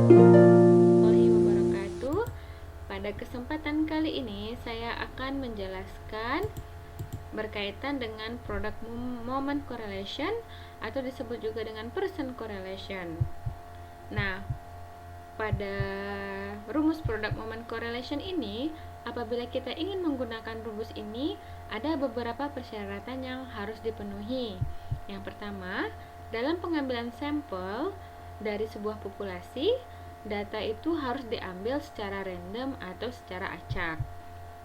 Warahmatullahi wabarakatuh. Pada kesempatan kali ini saya akan menjelaskan berkaitan dengan product moment correlation atau disebut juga dengan person correlation. Nah, pada rumus product moment correlation ini, apabila kita ingin menggunakan rumus ini, ada beberapa persyaratan yang harus dipenuhi. Yang pertama, dalam pengambilan sampel dari sebuah populasi, data itu harus diambil secara random atau secara acak.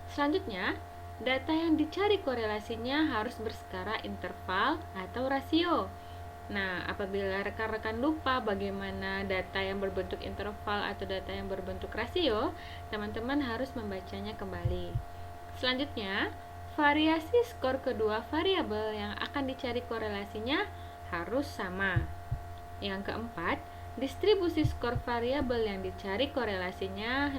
Selanjutnya, data yang dicari korelasinya harus berskala interval atau rasio. Nah, apabila rekan-rekan lupa bagaimana data yang berbentuk interval atau data yang berbentuk rasio, teman-teman harus membacanya kembali. Selanjutnya, variasi skor kedua variabel yang akan dicari korelasinya harus sama. Yang keempat, distribusi skor variabel yang dicari korelasinya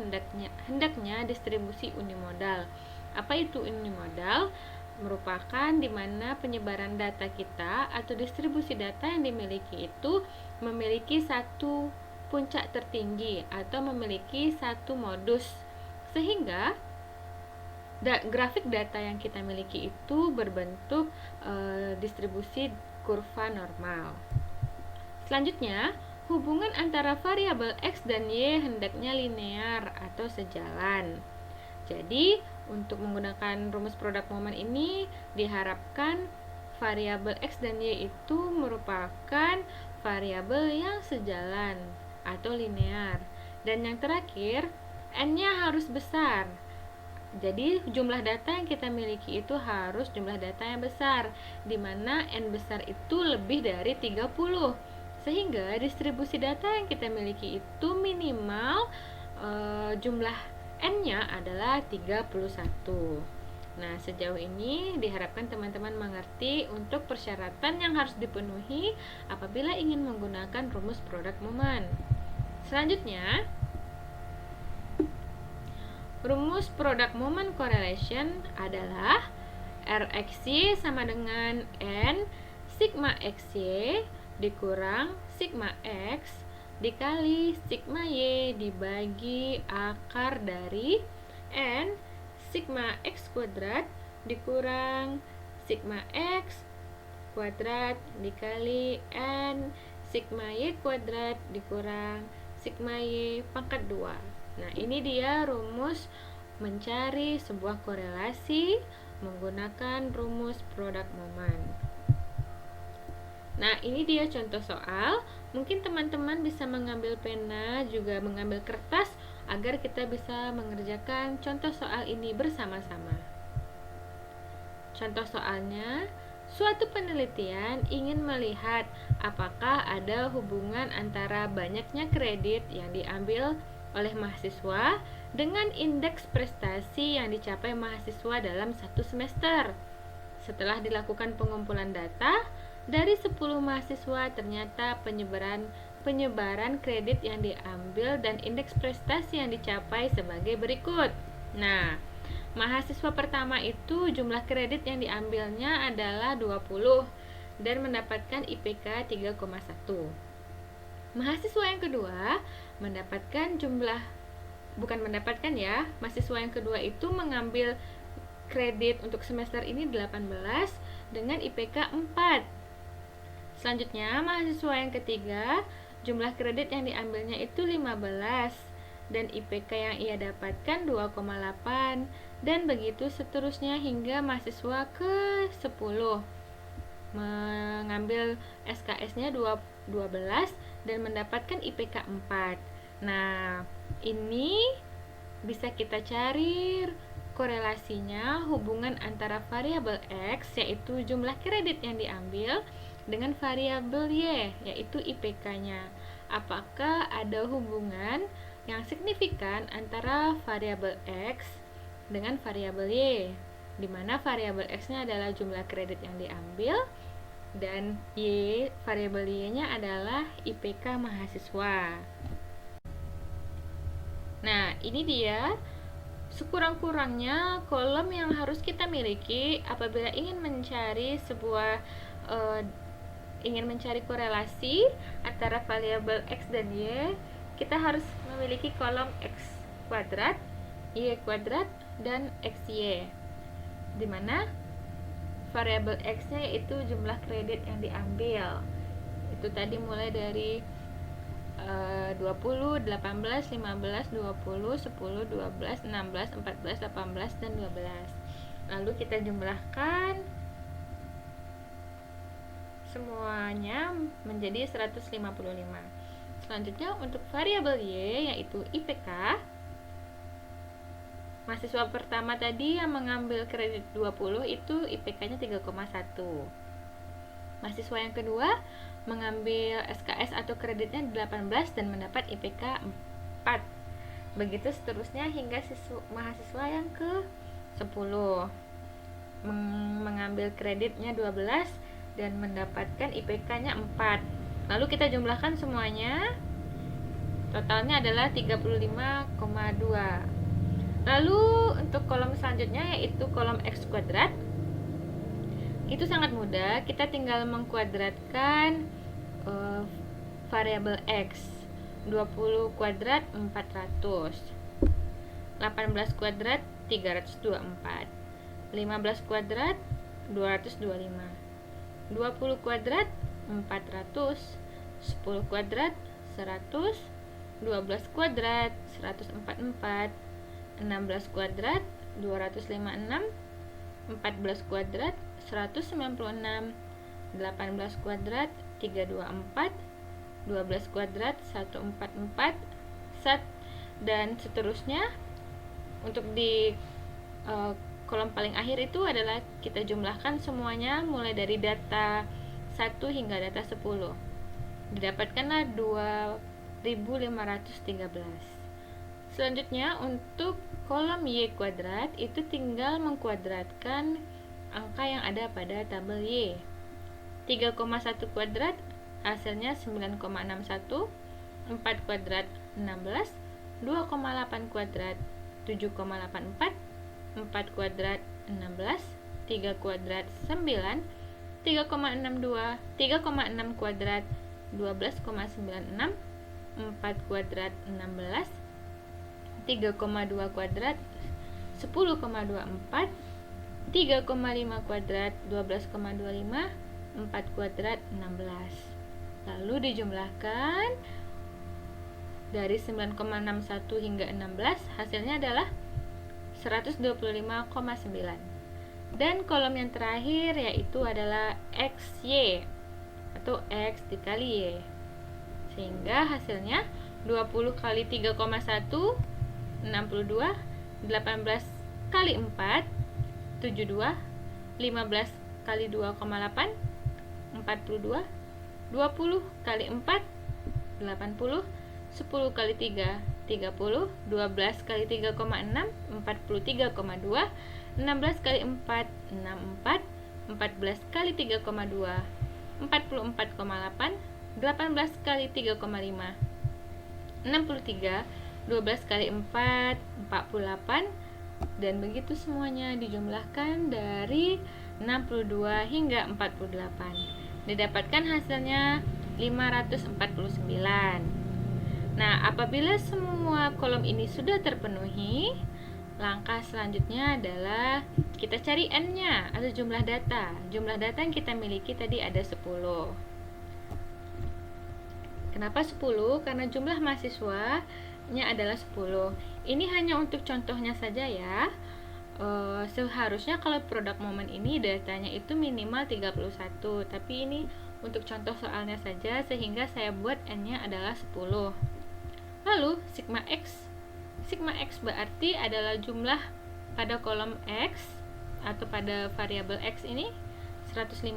hendaknya distribusi unimodal. Apa itu unimodal? Merupakan di mana penyebaran data kita atau distribusi data yang dimiliki itu memiliki satu puncak tertinggi atau memiliki satu modus, sehingga grafik data yang kita miliki itu berbentuk distribusi kurva normal. Selanjutnya, hubungan antara variabel X dan Y hendaknya linear atau sejalan. Jadi, untuk menggunakan rumus product moment ini diharapkan variabel X dan Y itu merupakan variabel yang sejalan atau linear. Dan yang terakhir, N-nya harus besar. Jadi jumlah data yang kita miliki itu harus jumlah data yang besar, di mana N besar itu lebih dari 30. Sehingga distribusi data yang kita miliki itu minimal jumlah N-nya adalah 31. Nah, sejauh ini diharapkan teman-teman mengerti untuk persyaratan yang harus dipenuhi apabila ingin menggunakan rumus product moment. Selanjutnya, rumus product moment correlation adalah RXY sama dengan N sigma XY dikurang sigma X dikali sigma Y dibagi akar dari N sigma X kuadrat dikurang sigma X kuadrat dikali N sigma Y kuadrat dikurang sigma Y pangkat 2. Nah, ini dia rumus mencari sebuah korelasi menggunakan rumus product moment. Nah, ini dia contoh soal. Mungkin teman-teman bisa mengambil pena, juga mengambil kertas agar kita bisa mengerjakan contoh soal ini bersama-sama. Contoh soalnya, suatu penelitian ingin melihat apakah ada hubungan antara banyaknya kredit yang diambil oleh mahasiswa dengan indeks prestasi yang dicapai mahasiswa dalam satu semester. Setelah dilakukan pengumpulan data, dari 10 mahasiswa ternyata penyebaran kredit yang diambil dan indeks prestasi yang dicapai sebagai berikut. Nah, mahasiswa pertama itu jumlah kredit yang diambilnya adalah 20 dan mendapatkan IPK 3,1. Mahasiswa yang kedua mahasiswa yang kedua itu mengambil kredit untuk semester ini 18 dengan IPK 4. Selanjutnya, mahasiswa yang ketiga jumlah kredit yang diambilnya itu 15 dan IPK yang ia dapatkan 2,8 dan begitu seterusnya hingga mahasiswa ke-10 mengambil SKS-nya 12 dan mendapatkan IPK 4. Nah, ini bisa kita cari korelasinya hubungan antara variabel X yaitu jumlah kredit yang diambil dengan variabel Y yaitu IPK-nya. Apakah ada hubungan yang signifikan antara variabel X dengan variabel Y, di mana variabel X-nya adalah jumlah kredit yang diambil dan variabel Y-nya adalah IPK mahasiswa. Nah, ini dia sekurang-kurangnya kolom yang harus kita miliki apabila ingin mencari korelasi antara variabel X dan Y kita harus memiliki kolom X kuadrat, Y kuadrat, dan XY, dimana variabel X-nya yaitu jumlah kredit yang diambil. Itu tadi mulai dari 20, 18, 15, 20, 10, 12, 16, 14, 18, dan 12. Lalu kita jumlahkan semuanya menjadi 155. Selanjutnya untuk variabel Y yaitu IPK. Mahasiswa pertama tadi yang mengambil kredit 20 itu IPK-nya 3,1. Mahasiswa yang kedua mengambil SKS atau kreditnya 18 dan mendapat IPK 4. Begitu seterusnya hingga mahasiswa yang ke-10 mengambil kreditnya 12 dan mendapatkan IPK-nya 4. Lalu kita jumlahkan semuanya. Totalnya adalah 35,2. Lalu untuk kolom selanjutnya yaitu kolom X kuadrat. Itu sangat mudah, kita tinggal mengkuadratkan variabel X. 20 kuadrat 400, 18 kuadrat 324, 15 kuadrat 225, 20 kuadrat 400, 10 kuadrat 100, 12 kuadrat 144, 16 kuadrat 256, 14 kuadrat 196, 18 kuadrat 324, 12 kuadrat 144, dan seterusnya. Untuk di kolom paling akhir itu adalah kita jumlahkan semuanya mulai dari data 1 hingga data 10. Didapatkanlah 2513. Selanjutnya untuk kolom Y kuadrat itu tinggal mengkuadratkan angka yang ada pada tabel Y. 3,1 kuadrat hasilnya 9,61, 4 kuadrat 16, 2,8 kuadrat 7,84, 4 kuadrat 16, 3 kuadrat 9, 3,62, 3,6 kuadrat 12,96, 4 kuadrat 16, 3,2 kuadrat 10,24, 3,5 kuadrat 12,25, 4 kuadrat 16. Lalu dijumlahkan dari 9,61 hingga 16, hasilnya adalah 125,9. Dan kolom yang terakhir yaitu adalah XY atau X dikali Y, sehingga hasilnya 20 kali 3,1 62, 18 kali 4 72, 15 kali 2,8 42, 20 kali 4 80, 10 kali 3 30, 12 kali 3,6 43,2, 16 kali 4 64, 14 kali 3,2 44,8, 18 kali 3,5 63, 12 kali 4 48, dan begitu semuanya dijumlahkan dari 62 hingga 48. Didapatkan hasilnya 549. Nah, apabila semua kolom ini sudah terpenuhi, langkah selanjutnya adalah kita cari N-nya atau jumlah data. Jumlah data yang kita miliki tadi ada 10. Kenapa 10? Karena jumlah mahasiswanya adalah 10. Ini hanya untuk contohnya saja ya. Seharusnya kalau produk momen ini datanya itu minimal 31, tapi ini untuk contoh soalnya saja sehingga saya buat N-nya adalah 10. Lalu sigma X berarti adalah jumlah pada kolom X atau pada variabel X ini 155.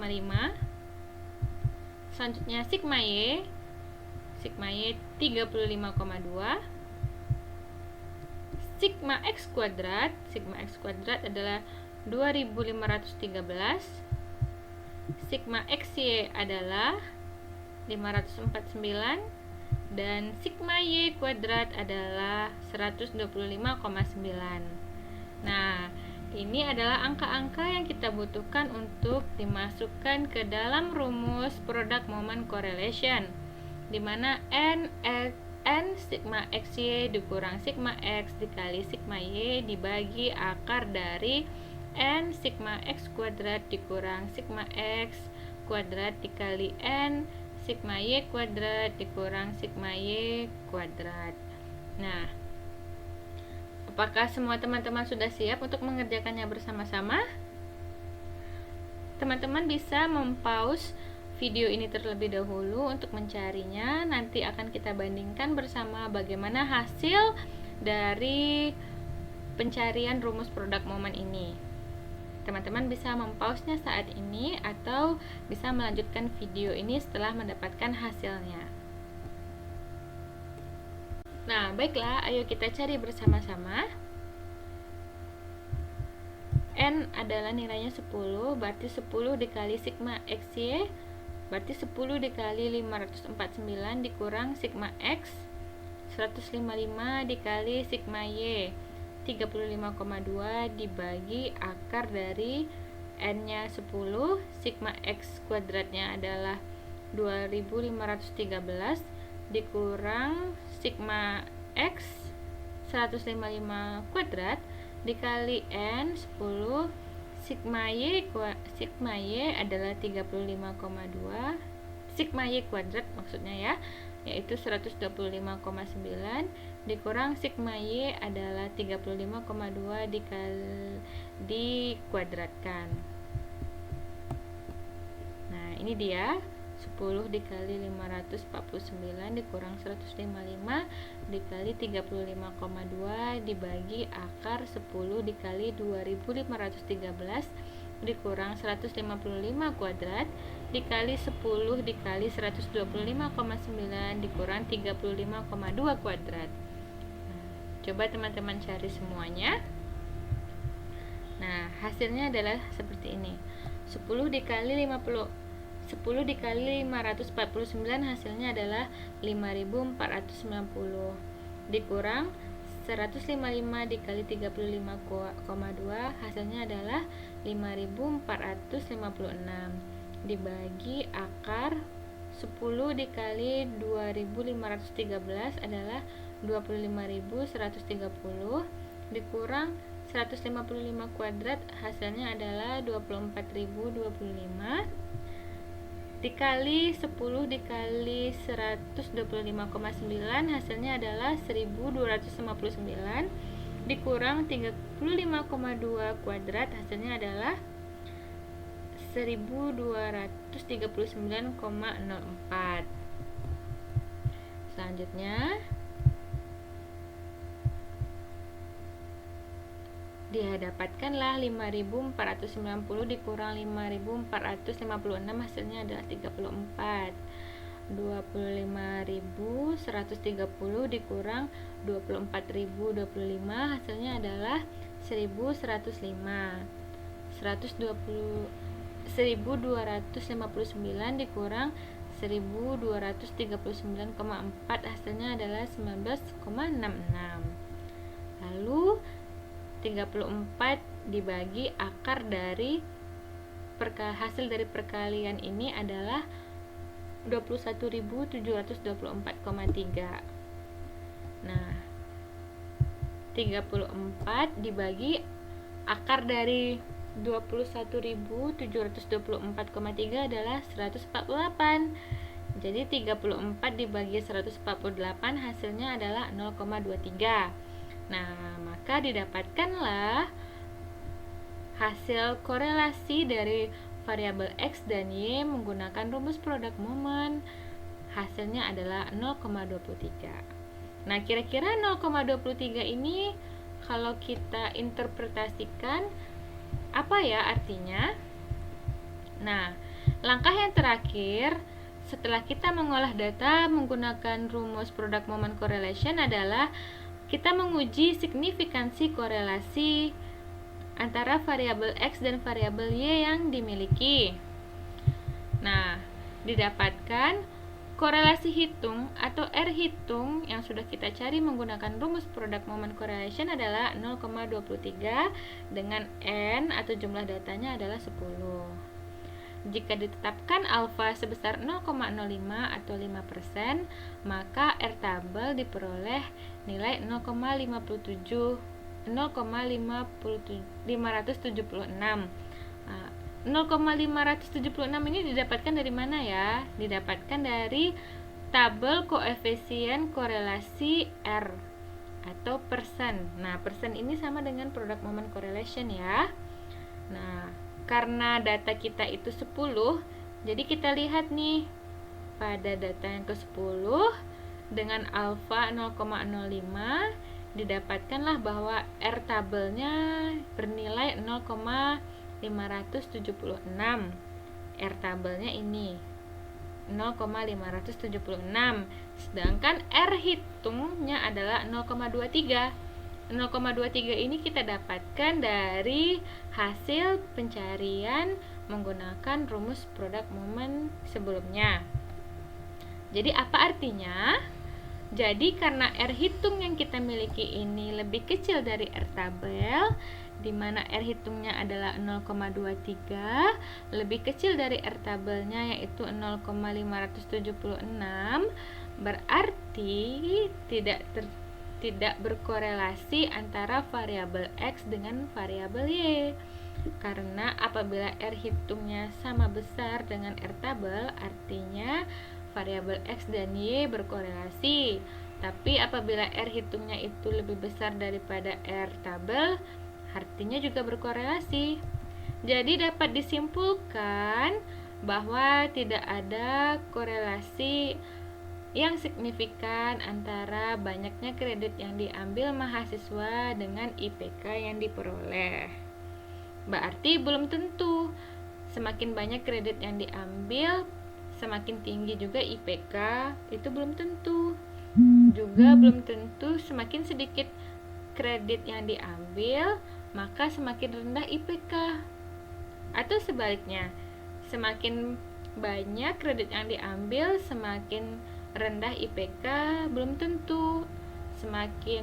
Selanjutnya sigma Y 35,2. Sigma X kuadrat adalah 2513. Sigma XY adalah 549 dan sigma Y kuadrat adalah 125,9. Nah, ini adalah angka-angka yang kita butuhkan untuk dimasukkan ke dalam rumus product moment correlation, di mana N, N sigma XY dikurang sigma X dikali sigma Y dibagi akar dari N sigma X kuadrat dikurang sigma X kuadrat dikali N sigma Y kuadrat dikurang sigma Y kuadrat. Nah, apakah semua teman-teman sudah siap untuk mengerjakannya bersama-sama? Teman-teman bisa mempause video ini terlebih dahulu untuk mencarinya. Nanti akan kita bandingkan bersama bagaimana hasil dari pencarian rumus produk momen ini. Teman-teman bisa mempause-nya saat ini atau bisa melanjutkan video ini setelah mendapatkan hasilnya. Nah, baiklah, ayo kita cari bersama-sama. N adalah nilainya 10, berarti 10 dikali sigma XY, berarti 10 dikali 549 dikurang sigma X, 155 dikali sigma Y, 35,2 dibagi akar dari N-nya 10, sigma X kuadratnya adalah 2513 dikurang sigma X 155 kuadrat dikali N 10, sigma Y adalah 35,2, sigma Y kuadrat maksudnya ya, yaitu 125,9 dikurang sigma Y adalah 35,2 dikuadratkan. Nah, ini dia 10 dikali 549 dikurang 155 dikali 35,2 dibagi akar 10 dikali 2513 dikurang 155 kuadrat dikali 10 dikali 125,9 dikurang 35,2 kuadrat. Nah, coba teman-teman cari semuanya. Nah, hasilnya adalah seperti ini. 10 dikali 549 hasilnya adalah 5490 dikurang 155 dikali 35,2 hasilnya adalah 5456 dibagi akar 10 dikali 2513 adalah 25130 dikurang 155 kuadrat hasilnya adalah 24025 dikali 10 dikali 125,9 hasilnya adalah 1259 dikurang 35,2 kuadrat hasilnya adalah 1239,04. Selanjutnya dia dapatkanlah 5490 dikurang 5456 hasilnya adalah 34. 25.130 dikurang 24.025 hasilnya adalah 1105. 1259 dikurang 1239,4 hasilnya adalah 19,66. Lalu 34 dibagi akar dari hasil dari perkalian ini adalah 21.724,3. Nah, 34 dibagi akar dari 21.724,3 adalah 148. Jadi 34 dibagi 148 hasilnya adalah 0,23. Nah, maka didapatkanlah hasil korelasi dari variabel X dan Y menggunakan rumus produk momen. Hasilnya adalah 0,23. Nah, kira-kira 0,23 ini kalau kita interpretasikan apa ya artinya? Nah, langkah yang terakhir setelah kita mengolah data menggunakan rumus produk momen correlation adalah kita menguji signifikansi korelasi antara variabel X dan variabel Y yang dimiliki. Nah, didapatkan korelasi hitung atau R hitung yang sudah kita cari menggunakan rumus produk momen correlation adalah 0,23 dengan N atau jumlah datanya adalah 10. Jika ditetapkan alfa sebesar 0,05 atau 5%, maka R tabel diperoleh nilai 0,576. 0,576 ini didapatkan dari mana ya? Didapatkan dari tabel koefisien korelasi R atau persen. Nah, persen ini sama dengan product moment correlation ya. Nah, karena data kita itu 10, jadi kita lihat nih pada data yang ke-10 dengan alfa 0,05 didapatkanlah bahwa R tabelnya bernilai 0,576. R tabelnya ini 0,576, sedangkan R hitungnya adalah 0,23. 0,23 ini kita dapatkan dari hasil pencarian menggunakan rumus product moment sebelumnya. Jadi apa artinya? Jadi karena R hitung yang kita miliki ini lebih kecil dari R tabel, di mana R hitungnya adalah 0,23, lebih kecil dari R tabelnya yaitu 0,576, berarti tidak berkorelasi antara variabel X dengan variabel Y. Karena apabila R hitungnya sama besar dengan R tabel, artinya variabel X dan Y berkorelasi. Tapi apabila R hitungnya itu lebih besar daripada R tabel, artinya juga berkorelasi. Jadi dapat disimpulkan bahwa tidak ada korelasi yang signifikan antara banyaknya kredit yang diambil mahasiswa dengan IPK yang diperoleh. Berarti belum tentu semakin banyak kredit yang diambil, semakin tinggi juga IPK, itu belum tentu. Juga belum tentu semakin sedikit kredit yang diambil, maka semakin rendah IPK. Atau sebaliknya, semakin banyak kredit yang diambil, semakin rendah IPK, belum tentu. Semakin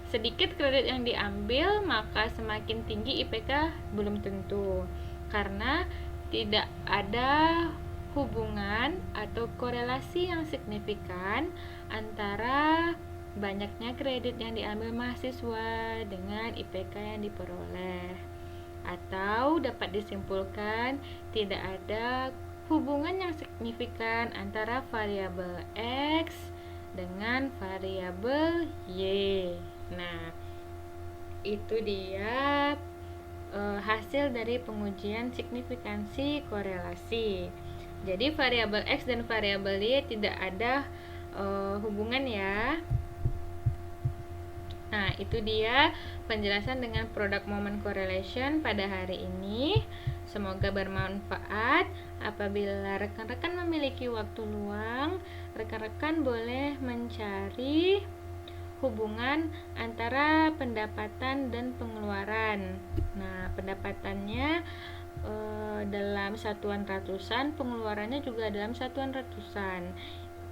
sedikit kredit yang diambil, maka semakin tinggi IPK, belum tentu. Karena tidak ada hubungan atau korelasi yang signifikan antara banyaknya kredit yang diambil mahasiswa dengan IPK yang diperoleh. Atau dapat disimpulkan tidak ada hubungan yang signifikan antara variabel X dengan variabel Y. Nah, itu dia hasil dari pengujian signifikansi korelasi. Jadi variabel X dan variabel Y tidak ada hubungan ya. Nah, itu dia penjelasan dengan product moment correlation pada hari ini. Semoga bermanfaat. Apabila rekan-rekan memiliki waktu luang, rekan-rekan boleh mencari hubungan antara pendapatan dan pengeluaran. Nah, pendapatannya dalam satuan ratusan, pengeluarannya juga dalam satuan ratusan.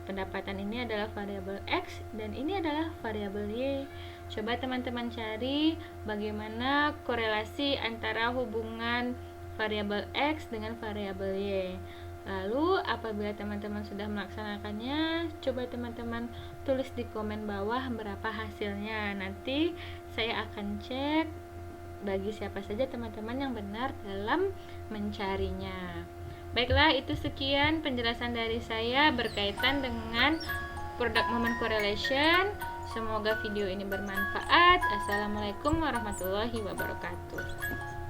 Pendapatan ini adalah variabel X dan ini adalah variabel Y. Coba teman-teman cari bagaimana korelasi antara hubungan variabel X dengan variabel Y. Lalu apabila teman-teman sudah melaksanakannya, coba teman-teman tulis di komen bawah berapa hasilnya. Nanti saya akan cek bagi siapa saja teman-teman yang benar dalam mencarinya. Baiklah, itu sekian penjelasan dari saya berkaitan dengan product moment correlation. Semoga video ini bermanfaat. Assalamualaikum warahmatullahi wabarakatuh.